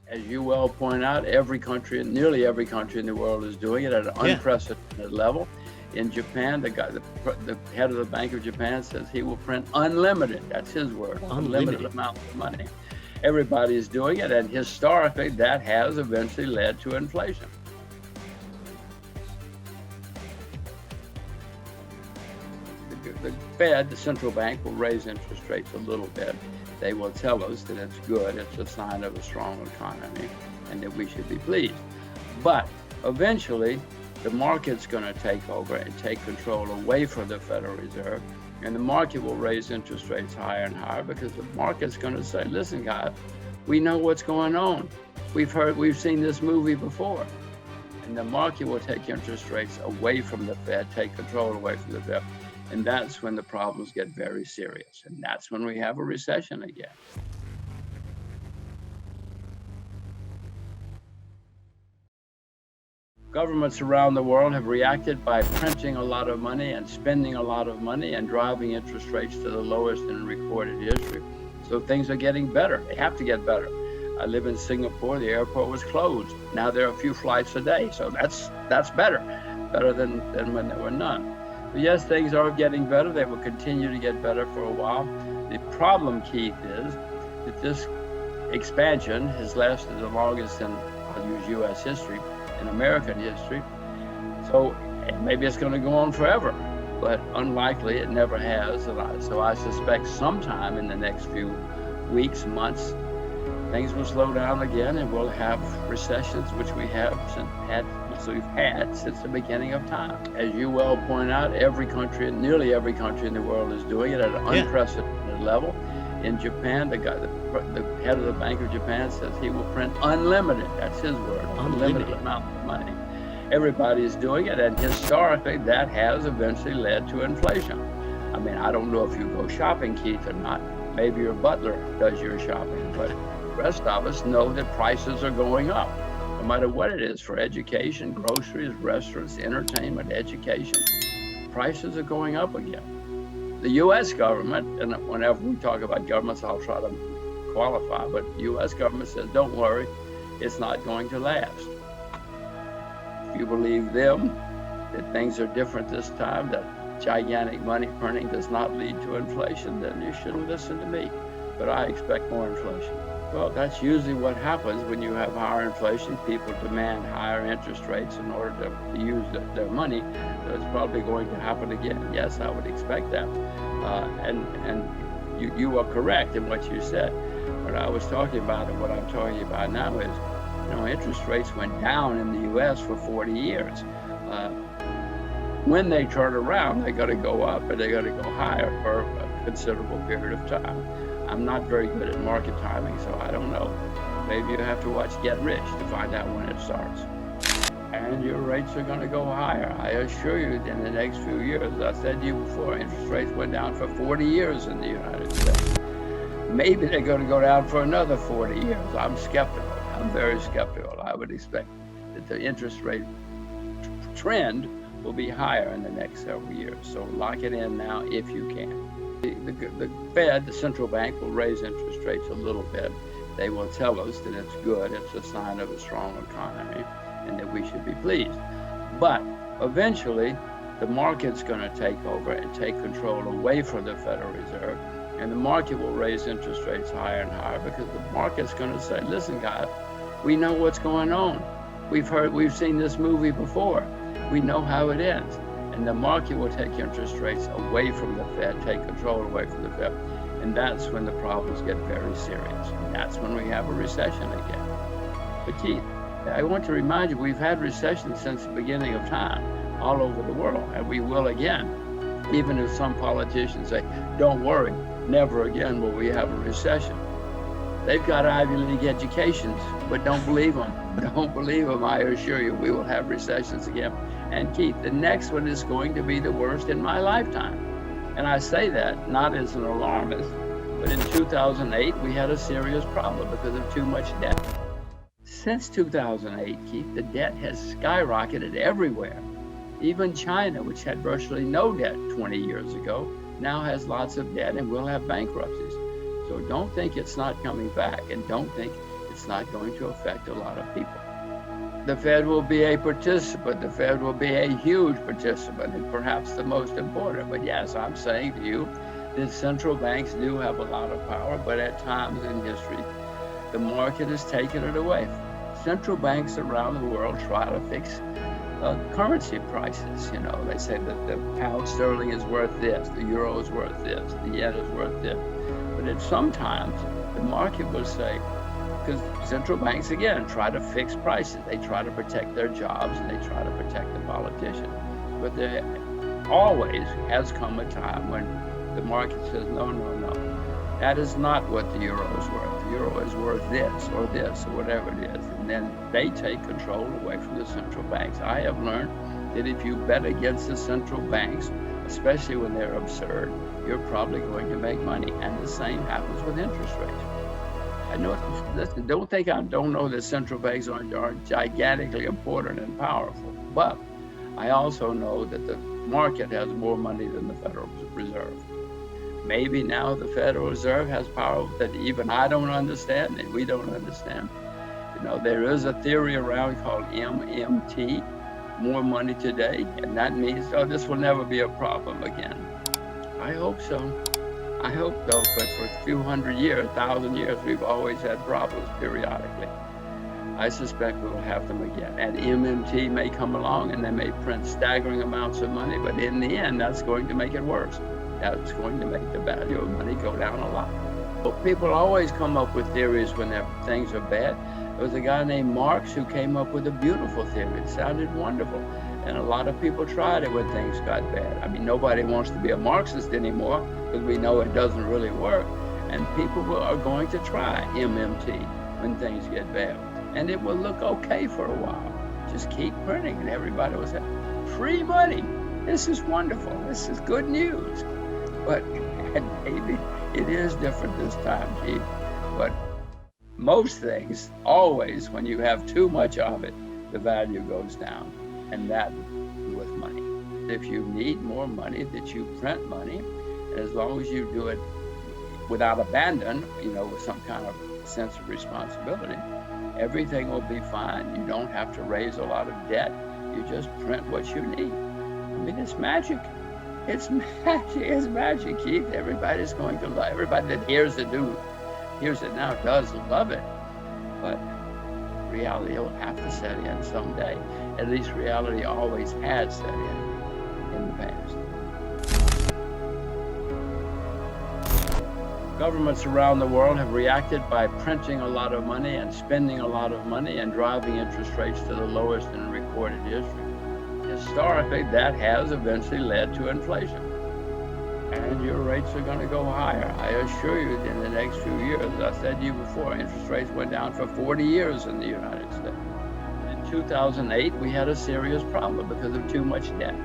As you well point out, nearly every country in the world is doing it at an unprecedented level. In Japan, the head of the Bank of Japan says he will print unlimited, that's his word, unlimited amount of money. Everybody's doing it, and historically that has eventually led to inflation. The Fed, the central bank, will raise interest rates a little bit. They will tell us that it's good, it's a sign of a strong economy, and that we should be pleased. But eventually, the market's going to take over and take control away from the Federal Reserve, and the market will raise interest rates higher and higher because the market's going to say, listen, guys, we know what's going on. We've seen this movie before. And the market will take interest rates away from the Fed, take control away from the Fed. And that's when the problems get very serious. And that's when we have a recession again. Governments around the world have reacted by printing a lot of money and spending a lot of money and driving interest rates to the lowest in recorded history. So things are getting better. They have to get better. I live in Singapore. The airport was closed. Now there are a few flights a day. So that's better than when there were none. But yes, things are getting better. They will continue to get better for a while. The problem, Keith, is that this expansion has lasted the longest in, I'll use U.S. history, in American history. So maybe it's going to go on forever, but unlikely, it never has. So I suspect sometime in the next few weeks, months, things will slow down again, and we'll have recessions, which we've had since the beginning of time. As you well point out, nearly every country in the world is doing it at an unprecedented level. In Japan, the head of the Bank of Japan says he will print unlimited, that's his word, unlimited amount of money. Everybody's doing it, and historically that has eventually led to inflation. I mean, I don't know if you go shopping, Keith, or not. Maybe your butler does your shopping, but the rest of us know that prices are going up, no matter what it is, for education, groceries, restaurants, entertainment, education. Prices are going up again. The U.S. government, and whenever we talk about governments, I'll try to qualify, but the U.S. government says, don't worry, it's not going to last. If you believe them, that things are different this time, that gigantic money printing does not lead to inflation, then you shouldn't listen to me. But I expect more inflation. Well, that's usually what happens when you have higher inflation. People demand higher interest rates in order to use their money. So it's probably going to happen again. Yes, I would expect that. And you are correct in what you said. What I was talking about and what I'm talking about now is, interest rates went down in the U.S. for 40 years. When they turn around, they're going to go up, and they're going to go higher for a considerable period of time. I'm not very good at market timing, so I don't know. Maybe you have to watch Get Rich to find out when it starts. And your rates are going to go higher. I assure you, in the next few years, as I said to you before, interest rates went down for 40 years in the United States. Maybe they're going to go down for another 40 years. I'm skeptical. I'm very skeptical. I would expect that the interest rate trend will be higher in the next several years. So lock it in now if you can. The Fed, the central bank, will raise interest rates a little bit. They will tell us that it's good, it's a sign of a strong economy, and that we should be pleased. But eventually, the market's going to take over and take control away from the Federal Reserve, and the market will raise interest rates higher and higher because the market's going to say, listen, guys, we know what's going on. We've seen this movie before. We know how it ends. And the market will take interest rates away from the Fed, take control away from the Fed. And that's when the problems get very serious. And that's when we have a recession again. But Keith, I want to remind you, we've had recessions since the beginning of time all over the world, and we will again. Even if some politicians say, don't worry, never again will we have a recession. They've got Ivy League educations, but don't believe them. Don't believe them, I assure you, we will have recessions again. And Keith, the next one is going to be the worst in my lifetime. And I say that not as an alarmist, but in 2008, we had a serious problem because of too much debt. Since 2008, Keith, the debt has skyrocketed everywhere. Even China, which had virtually no debt 20 years ago, now has lots of debt and will have bankruptcies. So don't think it's not coming back, and don't think It's not going to affect a lot of people. The Fed will be a participant. The Fed will be a huge participant, and perhaps the most important. But yes, I'm saying to you that central banks do have a lot of power, but at times in history, the market has taken it away. Central banks around the world try to fix currency prices. You know, they say that the pound sterling is worth this, the euro is worth this, the yen is worth this. But sometimes the market will say, because central banks, again, try to fix prices. They try to protect their jobs and they try to protect the politicians. But there always has come a time when the market says, no, no, no. That is not what the euro is worth. The euro is worth this or whatever it is. And then they take control away from the central banks. I have learned that if you bet against the central banks, especially when they're absurd, you're probably going to make money. And the same happens with interest rates. I know, listen, don't think I don't know that central banks are gigantically important and powerful, but I also know that the market has more money than the Federal Reserve. Maybe now the Federal Reserve has power that even I don't understand and we don't understand. You know, there is a theory around called MMT, more money today, and that means, oh, this will never be a problem again. I hope so. I hope so, but for a few hundred years, 1,000 years, we've always had problems periodically. I suspect we will have them again. And MMT may come along and they may print staggering amounts of money, but in the end, that's going to make it worse. That's going to make the value of money go down a lot. Well, people always come up with theories when things are bad. There was a guy named Marx who came up with a beautiful theory. It sounded wonderful. And a lot of people tried it when things got bad. I mean, nobody wants to be a Marxist anymore because we know it doesn't really work. And people are going to try MMT when things get bad. And it will look okay for a while. Just keep printing and everybody will say, free money. This is wonderful. This is good news. But and maybe it is different this time, Keith. But most things, always, when you have too much of it, the value goes down. And that with money. If you need more money, that you print money, and as long as you do it without abandon, you know, with some kind of sense of responsibility, everything will be fine. You don't have to raise a lot of debt. You just print what you need. I mean, it's magic. It's magic. It's magic, Keith. Everybody's going to love. Everybody that hears it now does love it. But reality will have to set in someday. At least reality always has set in the past. Governments around the world have reacted by printing a lot of money and spending a lot of money and driving interest rates to the lowest in recorded history. Historically, that has eventually led to inflation. And your rates are going to go higher. I assure you, in the next few years, as I said to you before, interest rates went down for 40 years in the United States. In 2008, we had a serious problem because of too much debt.